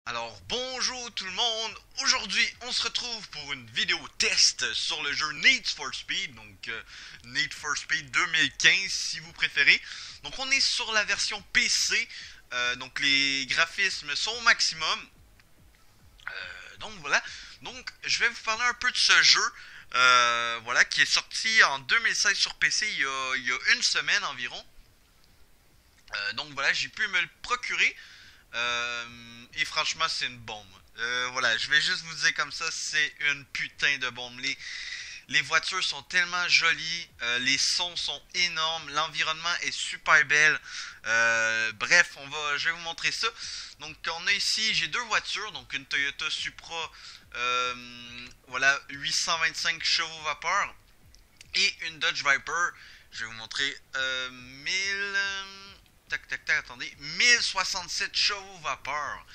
Alors bonjour tout le monde, aujourd'hui on se retrouve pour une vidéo test sur le jeu Need for Speed, donc Need for Speed 2015 si vous préférez. Donc on est sur la version PC, donc les graphismes sont au maximum. Donc voilà, donc je vais vous parler un peu de ce jeu, voilà, qui est sorti en 2016 sur PC il y a une semaine environ. Donc voilà, j'ai pu me le procurer. Et franchement, c'est une bombe. Voilà, je vais juste vous dire comme ça, c'est une putain de bombe. Les voitures sont tellement jolies, les sons sont énormes, l'environnement est super belle. Bref, je vais vous montrer ça. Donc, on a ici, j'ai deux voitures, donc une Toyota Supra, voilà, 825 chevaux vapeur, et une Dodge Viper. Je vais vous montrer 1000. Tac, tac, tac, attendez. 1067 chevaux vapeur.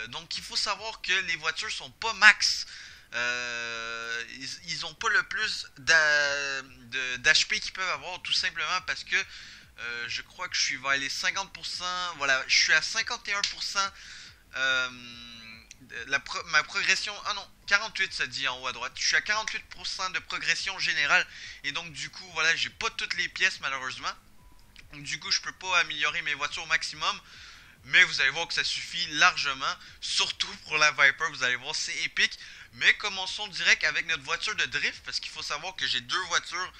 Donc, il faut savoir que les voitures sont pas max. Ils ont pas le plus d'HP qu'ils peuvent avoir, tout simplement parce que je crois que je suis vers les 50%. Voilà, je suis à 51%. Ma progression. Ah non, 48 ça dit en haut à droite. Je suis à 48% de progression générale. Et donc, du coup, voilà, j'ai pas toutes les pièces malheureusement. Donc, du coup, je peux pas améliorer mes voitures au maximum. Mais vous allez voir que ça suffit largement. Surtout pour la Viper, vous allez voir, c'est épique. Mais commençons direct avec notre voiture de drift. Parce qu'il faut savoir que j'ai deux voitures.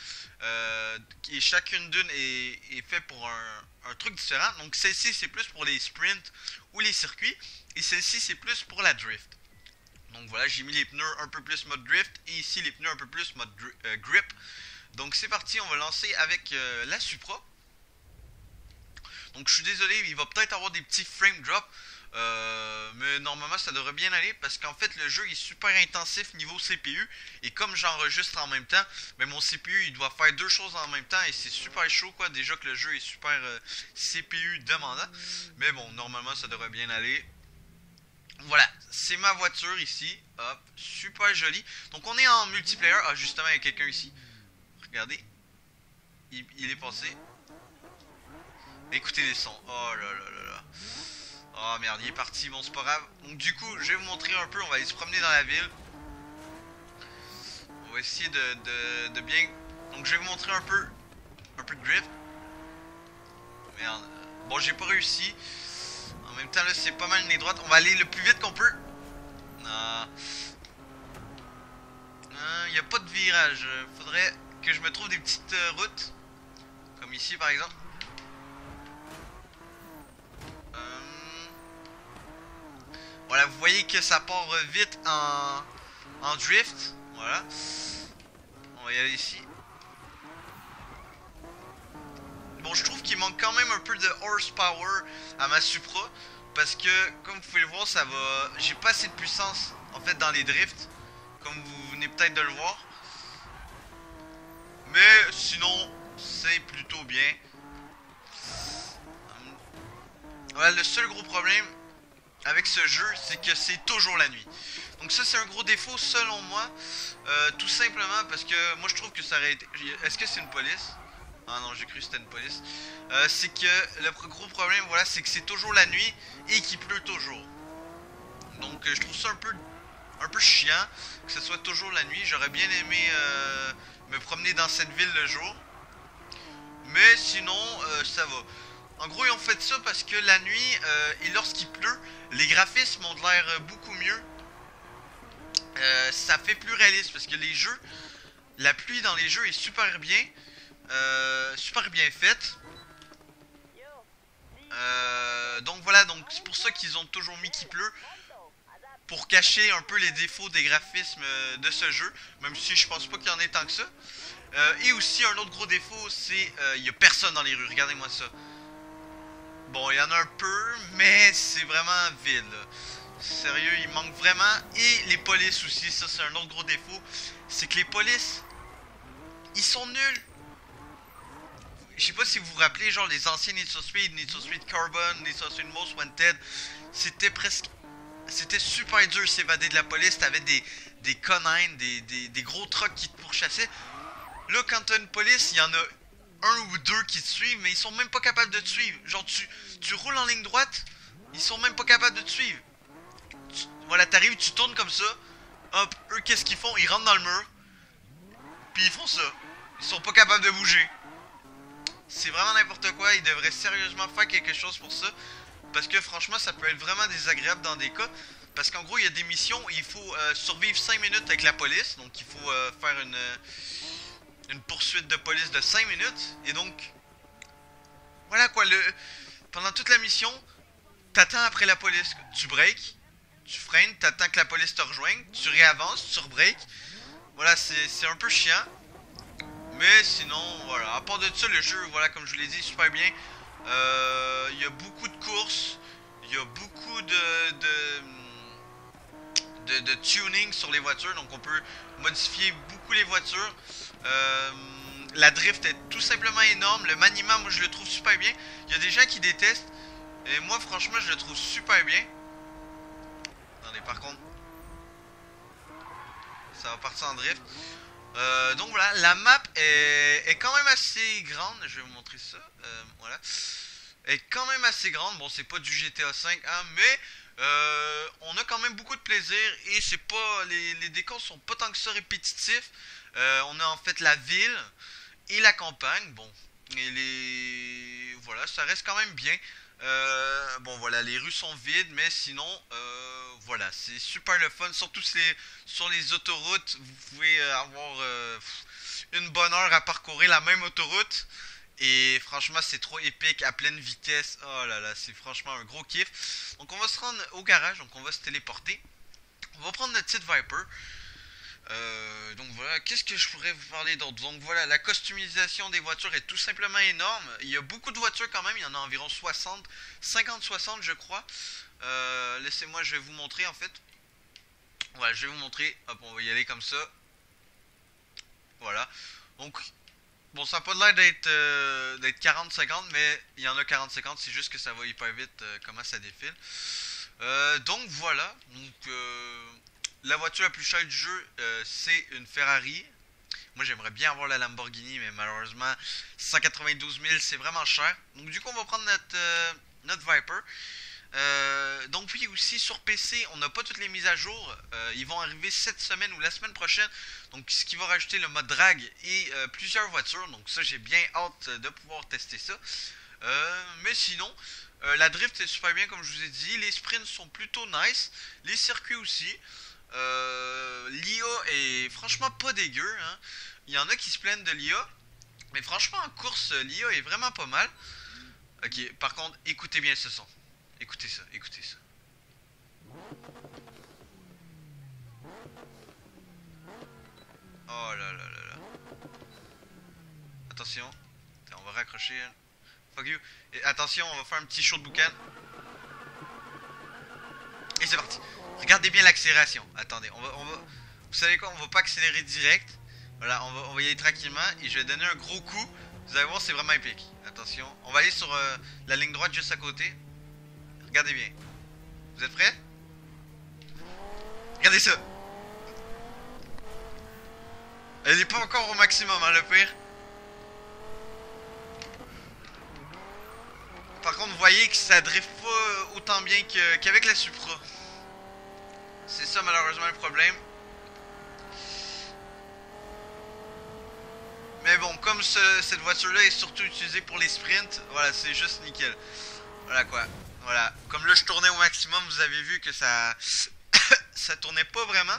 Et chacune d'une est faite pour un truc différent. Donc celle-ci, c'est plus pour les sprints ou les circuits. Et celle-ci, c'est plus pour la drift. Donc voilà, j'ai mis les pneus un peu plus mode drift. Et ici, les pneus un peu plus mode grip. Donc c'est parti, on va lancer avec la Supra. Donc je suis désolé, il va peut-être avoir des petits frame drops. Mais normalement ça devrait bien aller parce qu'en fait le jeu est super intensif niveau CPU. Et comme j'enregistre en même temps, mais mon CPU il doit faire deux choses en même temps. Et c'est super chaud quoi, déjà que le jeu est super CPU demandant. Mais bon, normalement ça devrait bien aller. Voilà, c'est ma voiture ici. Hop, super jolie. Donc on est en multiplayer. Ah justement il y a quelqu'un ici. Regardez, il est passé. Écoutez les sons. Oh là là là là. Oh merde, il est parti. Bon, c'est pas grave. Donc, du coup, je vais vous montrer un peu. On va aller se promener dans la ville. On va essayer de bien. Donc, je vais vous montrer un peu. Un peu de drift. Merde. Bon, j'ai pas réussi. En même temps, là, c'est pas mal une droite. On va aller le plus vite qu'on peut. Non. Il n'y a pas de virage. Faudrait que je me trouve des petites routes. Comme ici, par exemple. Voilà, vous voyez que ça part vite en drift. Voilà. On va y aller ici. Bon, je trouve qu'il manque quand même un peu de horsepower à ma Supra. Parce que, comme vous pouvez le voir, ça va. J'ai pas assez de puissance en fait dans les drifts. Comme vous venez peut-être de le voir. Mais sinon, c'est plutôt bien. Voilà, le seul gros problème avec ce jeu, c'est que c'est toujours la nuit. Donc ça, c'est un gros défaut selon moi. Tout simplement parce que moi, je trouve que ça aurait été... Est-ce que c'est une police? Ah non, j'ai cru que c'était une police. C'est que le gros problème, voilà, c'est que c'est toujours la nuit et qu'il pleut toujours. Donc je trouve ça un peu chiant que ce soit toujours la nuit. J'aurais bien aimé me promener dans cette ville le jour. Mais sinon, ça va. En gros, ils ont fait ça parce que la nuit et lorsqu'il pleut, les graphismes ont l'air beaucoup mieux. Ça fait plus réaliste parce que les jeux, la pluie dans les jeux est super bien faite. Donc voilà, donc c'est pour ça qu'ils ont toujours mis qu'il pleut. Pour cacher un peu les défauts des graphismes de ce jeu. Même si je pense pas qu'il y en ait tant que ça. Et aussi un autre gros défaut, c'est il y a personne dans les rues. Regardez-moi ça. Bon, il y en a un peu, mais c'est vraiment vide. Sérieux, il manque vraiment. Et les polices aussi, ça c'est un autre gros défaut. C'est que les polices, ils sont nuls. Je sais pas si vous vous rappelez, genre les anciens Need for Speed Carbon, Need for Speed Most Wanted. C'était presque... C'était super dur de s'évader de la police. T'avais des connes, des gros trucks qui te pourchassaient. Là, quand t'as une police, il y en a un ou deux qui te suivent, mais ils sont même pas capables de te suivre. Genre, tu roules en ligne droite, ils sont même pas capables de te suivre. Voilà, t'arrives, tu tournes comme ça. Hop, eux, qu'est-ce qu'ils font? Ils rentrent dans le mur. Puis ils font ça. Ils sont pas capables de bouger. C'est vraiment n'importe quoi. Ils devraient sérieusement faire quelque chose pour ça. Parce que franchement, ça peut être vraiment désagréable dans des cas. Parce qu'en gros, il y a des missions où il faut survivre 5 minutes avec la police. Donc il faut faire une poursuite de police de 5 minutes. Et donc, voilà quoi. Pendant toute la mission, t'attends après la police. Tu breaks, tu freines, t'attends que la police te rejoigne. Tu réavances, tu rebreaks. Voilà, c'est un peu chiant. Mais sinon, voilà. À part de ça, le jeu, voilà, comme je vous l'ai dit, super bien. Il y a beaucoup de courses. Il y a beaucoup de tuning sur les voitures. Donc on peut modifier beaucoup les voitures. La drift est tout simplement énorme. Le maniement, moi je le trouve super bien. Il y a des gens qui détestent. Et moi franchement je le trouve super bien. Attendez, par contre, ça va partir en drift. Donc voilà, la map est quand même assez grande. Je vais vous montrer ça. Voilà. Elle est quand même assez grande. Bon, c'est pas du GTA 5, hein, mais on a quand même beaucoup de plaisir. Et c'est pas. Les décors sont pas tant que ça répétitifs. On a en fait la ville et la campagne. Bon. Et voilà, ça reste quand même bien. Bon voilà, les rues sont vides, mais sinon voilà, c'est super le fun. Surtout sur les autoroutes, vous pouvez avoir une bonne heure à parcourir la même autoroute. Et franchement c'est trop épique à pleine vitesse. Oh là là, c'est franchement un gros kiff. Donc on va se rendre au garage, donc on va se téléporter. On va prendre notre petite Viper. Donc voilà, qu'est-ce que je pourrais vous parler d'autre? Donc voilà, la customisation des voitures est tout simplement énorme. Il y a beaucoup de voitures quand même, il y en a environ 60, 50-60 je crois. Laissez-moi, je vais vous montrer en fait. Voilà, je vais vous montrer. Hop, on va y aller comme ça. Voilà. Donc, bon, ça n'a pas l'air d'être 40-50, mais il y en a 40-50, c'est juste que ça va hyper vite comment ça défile. Donc voilà. Donc, la voiture la plus chère du jeu, c'est une Ferrari. Moi j'aimerais bien avoir la Lamborghini, mais malheureusement 192 000 c'est vraiment cher. Donc du coup on va prendre notre Viper. Donc oui, aussi sur PC on n'a pas toutes les mises à jour. Ils vont arriver cette semaine ou la semaine prochaine. Donc ce qui va rajouter le mode drag et plusieurs voitures. Donc ça j'ai bien hâte de pouvoir tester ça. Mais sinon la drift est super bien comme je vous ai dit. Les sprints sont plutôt nice. Les circuits aussi. L'IA est franchement pas dégueu, hein. Il y en a qui se plaignent de l'IA, mais franchement en course l'IA est vraiment pas mal. Ok, par contre écoutez bien ce son. Écoutez ça, écoutez ça. Oh là là là là. Attention. On va raccrocher, hein. Fuck you. Et attention, on va faire un petit show de boucan. Et c'est parti. Regardez bien l'accélération. Attendez, on va... Vous savez quoi, on va pas accélérer direct. Voilà, on va y aller tranquillement. Et je vais donner un gros coup. Vous allez voir, c'est vraiment épique. Attention, on va aller sur la ligne droite juste à côté. Regardez bien. Vous êtes prêts? Regardez ça. Elle n'est pas encore au maximum, hein, le pire. Par contre, vous voyez que ça drift pas autant bien qu'avec la Supra. C'est ça malheureusement le problème. Mais bon, comme cette voiture-là est surtout utilisée pour les sprints, voilà, c'est juste nickel. Voilà quoi. Voilà. Comme là je tournais au maximum, vous avez vu que ça ça tournait pas vraiment.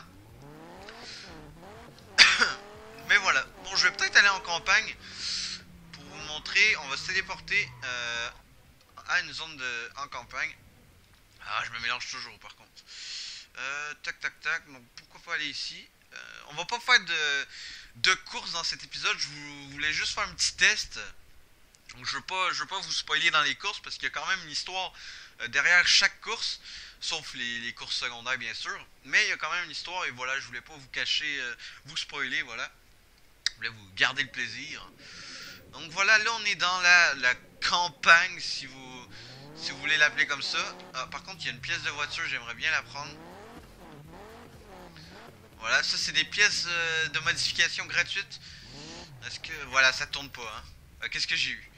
Mais voilà. Bon, je vais peut-être aller en campagne pour vous montrer. On va se téléporter à une zone en campagne. Ah, je me mélange toujours par contre. Tac tac tac. Donc pourquoi pas aller ici? On va pas faire de course dans cet épisode. Je voulais juste faire un petit test. Donc je veux pas vous spoiler dans les courses parce qu'il y a quand même une histoire derrière chaque course. Sauf les courses secondaires bien sûr. Mais il y a quand même une histoire et voilà, je voulais pas vous cacher, vous spoiler, voilà. Je voulais vous garder le plaisir. Donc voilà, là on est dans la campagne si vous voulez l'appeler comme ça. Ah, par contre il y a une pièce de voiture, j'aimerais bien la prendre. Voilà, ça c'est des pièces de modification gratuites. Est-ce que... Voilà, ça tourne pas, hein. Qu'est-ce que j'ai eu?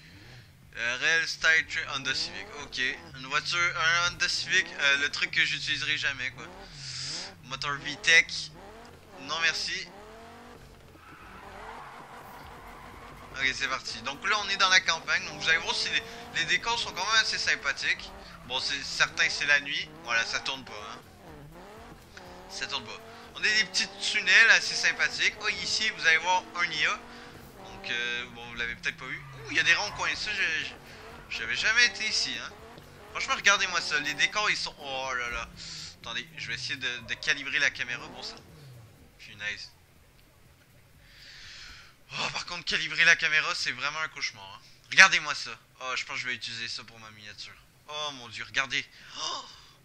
Rail Style Honda Civic, ok. Une voiture, un Honda Civic, le truc que j'utiliserai jamais, quoi. Motor VTech. Non merci. Ok, c'est parti. Donc là, on est dans la campagne. Donc vous allez voir si les décors sont quand même assez sympathiques. Bon, certains, c'est la nuit. Voilà, ça tourne pas. Hein. Ça tourne pas. On a des petits tunnels assez sympathiques. Oh, ici, vous allez voir un IA. Donc, bon, vous l'avez peut-être pas vu. Ouh, il y a des ronds coins. Ça, j'avais jamais été ici. Hein. Franchement, regardez-moi ça. Les décors, ils sont... Oh là là. Attendez, je vais essayer de calibrer la caméra. Bon, ça... Punaise. Oh, par contre, calibrer la caméra, c'est vraiment un cauchemar. Hein. Regardez-moi ça. Oh, je pense que je vais utiliser ça pour ma miniature. Oh mon dieu, regardez.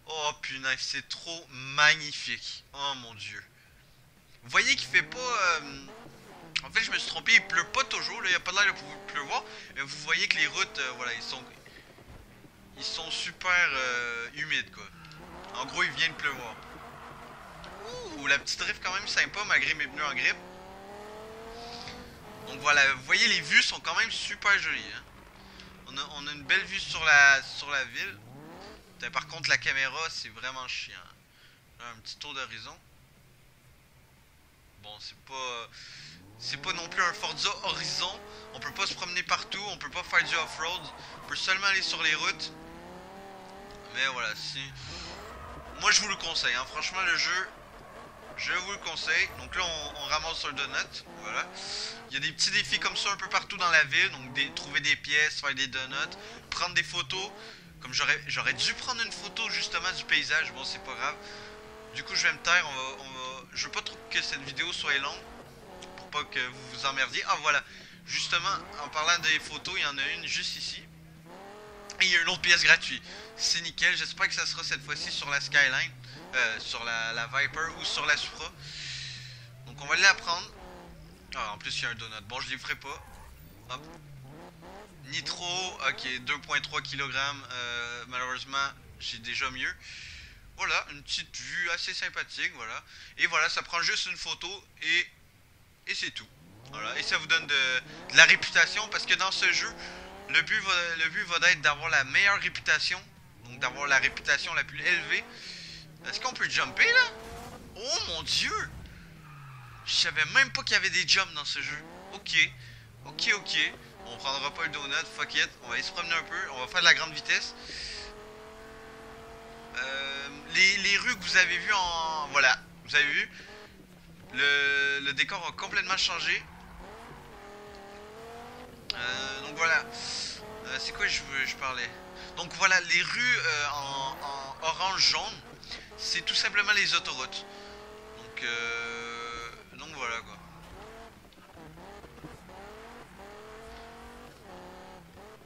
Oh punaise, c'est trop magnifique. Oh mon dieu. Vous voyez qu'il fait pas... En fait, je me suis trompé, il pleut pas toujours. Là, il n'y a pas l'air de pleuvoir. Mais vous voyez que les routes, voilà, ils sont super humides, quoi. En gros, il vient de pleuvoir. Ouh, la petite drift quand même sympa, malgré mes pneus en grippe. Donc voilà, vous voyez, les vues sont quand même super jolies. Hein. On a une belle vue sur la ville. Par contre, la caméra, c'est vraiment chiant. Là, un petit tour d'horizon. Bon, c'est pas non plus un Forza Horizon. On peut pas se promener partout, on peut pas faire du off-road. On peut seulement aller sur les routes. Mais voilà, si... Moi, je vous le conseille. Hein. Franchement, le jeu... Je vous le conseille. Donc là, on ramasse un donut. Voilà. Il y a des petits défis comme ça un peu partout dans la ville. Donc trouver des pièces, faire des donuts, prendre des photos. Comme j'aurais dû prendre une photo justement du paysage. Bon, c'est pas grave. Du coup, je vais me taire. Je veux pas trop que cette vidéo soit longue. Pour pas que vous vous emmerdiez. Ah, voilà. Justement, en parlant des photos, il y en a une juste ici. Et il y a une autre pièce gratuite. C'est nickel. J'espère que ça sera cette fois-ci sur la Skyline. Sur la Viper ou sur la Supra. Donc on va la prendre. Ah, en plus il y a un donut. Bon, je les ferai pas. Hop. Nitro, ok, 2.3 kg. Malheureusement, j'ai déjà mieux. Voilà, une petite vue assez sympathique, voilà. Et voilà, ça prend juste une photo et c'est tout. Voilà, et ça vous donne de la réputation parce que dans ce jeu, le but va être d'avoir la meilleure réputation. Donc d'avoir la réputation la plus élevée. Est-ce qu'on peut jumper là? Oh mon dieu! Je savais même pas qu'il y avait des jumps dans ce jeu. Ok. On prendra pas le donut, fuck it. On va aller se promener un peu. On va faire de la grande vitesse. Les rues que vous avez vues en... Voilà, vous avez vu. Le décor a complètement changé. Donc voilà. C'est quoi je parlais? Donc voilà, les rues en orange-jaune. C'est tout simplement les autoroutes. Donc voilà quoi.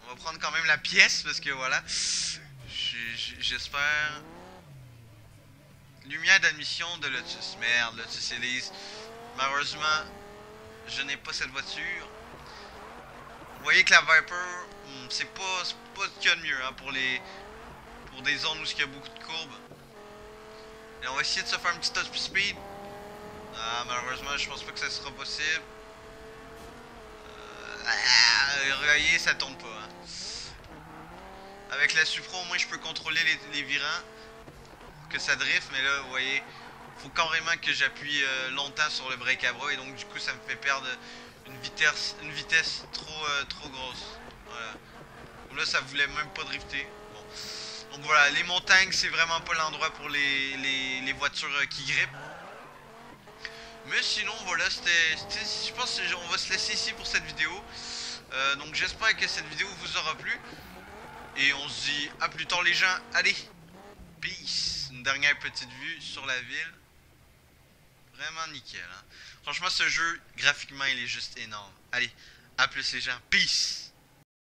On va prendre quand même la pièce parce que voilà. J'espère. Lumière d'admission de Lotus. Merde, Lotus Elise. Malheureusement, je n'ai pas cette voiture. Vous voyez que la Viper, c'est pas ce qu'il y a de mieux hein, pour des zones où il y a beaucoup de courbes. Et on va essayer de se faire un petit top speed. Ah, malheureusement, je pense pas que ça sera possible. Voyez, ça tourne pas. Hein. Avec la Supra, au moins, je peux contrôler les virants. Que ça drift, mais là, vous voyez, faut carrément que j'appuie longtemps sur le break à bras. Et donc, du coup, ça me fait perdre une vitesse trop grosse. Voilà. Là, ça voulait même pas drifter. Bon. Donc voilà, les montagnes, c'est vraiment pas l'endroit pour les voitures qui grippent. Mais sinon, voilà, je pense qu'on va se laisser ici pour cette vidéo. Donc j'espère que cette vidéo vous aura plu. Et on se dit à plus tard les gens. Allez, peace. Une dernière petite vue sur la ville. Vraiment nickel. Hein. Franchement, ce jeu, graphiquement, il est juste énorme. Allez, à plus les gens. Peace.